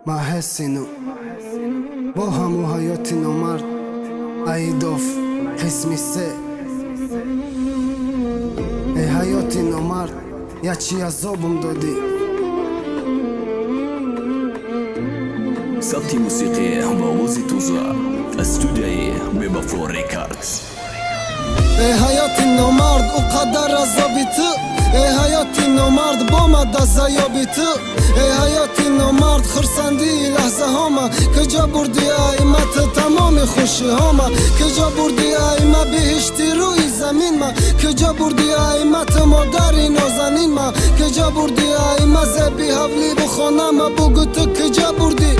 ما حسینو با همو حیاتی نومرد ایداف قسمی سه ای حیاتی نومرد یا چی عذابم دادی ثبت موسيقي بوزي توزع استوديو ببافلو ريكاردز ای حیاتی نومرد او قدر عذابی تو ای حیاتی نومرد با ما دزایابی تو ای حیاتی نومرد خرسندی لحظه هاما کجا بردی ایمت تمام خوشی هاما کجا بردی ایمه بهشتی روی زمین ما کجا بردی ایمت مادری نازنین ما کجا بردی ایمه زبی حولی بخونه ما بگو تو کجا بردی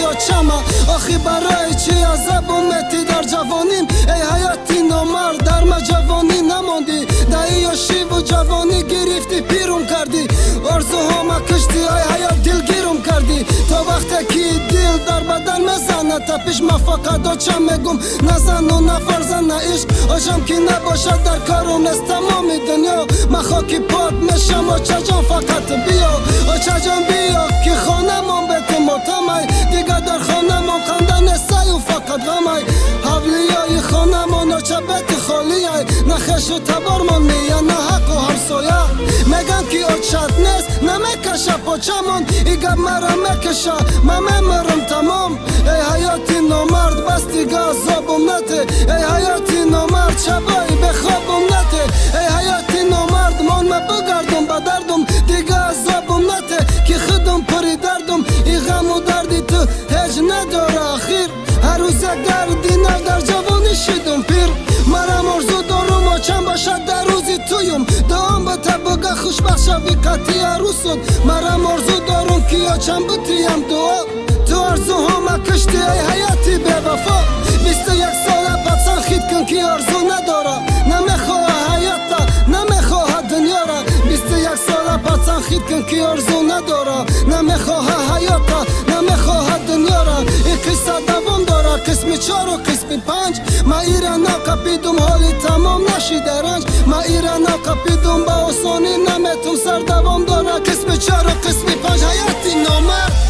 یا چما آخی برای چی عذاب امتی در جوانیم ای حیاتی نامرد در ما جوانی نماندی دایی یا شیب و جوانی گرفتی پیروم کردی آرزوهاما کشتی ای حیات دلگیرم کردی تا وقتی که دل در بدن مزنه تپش ما فقط آچم میگم نزن و نفرزن نه عشق آشم که نباشد در کارم نست تمام دنیا من خاکی پاک میشم آچه جان فقط بیا آچه جان بیا که خانه من بیت ماتمای دیگه در خانه من خنده نسته و فقط غمای حولیای خانه من آچه بیت خالی ای نخش و تبار من میه نه حق و همسایه میگن که آچت نیست نمیکشه پاچه من ایگه مرا میکشه من میمرم تمام ای حیاتی نامرد بس دیگه عذابم نته ای حیاتی نامرد شبایی بخوابم نته ای حیاتی نامرد من بگردم به دردم دیگه عذابم نته که خودم پری دردم ای غم و دردی تو هیچ نداره آخیر هر روز گردی نو در جوانی شدم پیر مرم ارزو دارم آچم باشد در روزی تویم دام با تبگه خوشبخت شوی قطعی عروسون مرم ارزو دارم که آچم بتیم دعا تو ارزوهاما کشتی ای حیاتی به وفا 21 ساله پسن خید کن که ارزو نداره نمیخواه حیاتا نمیخواه دنیا را 21 ساله پسن خید کن که ارزو نداره نمیخواه حیاتا نمیخواه دنیا را این قصه دوام داره قسم 4 و قسم 5 ما ایران نقبیدم حالی تمام نشیده رنج ما ایران نقبیدم با آسانی نمیتم سر دوام داره قسم 4 و قسم 5 حیاتی نامرد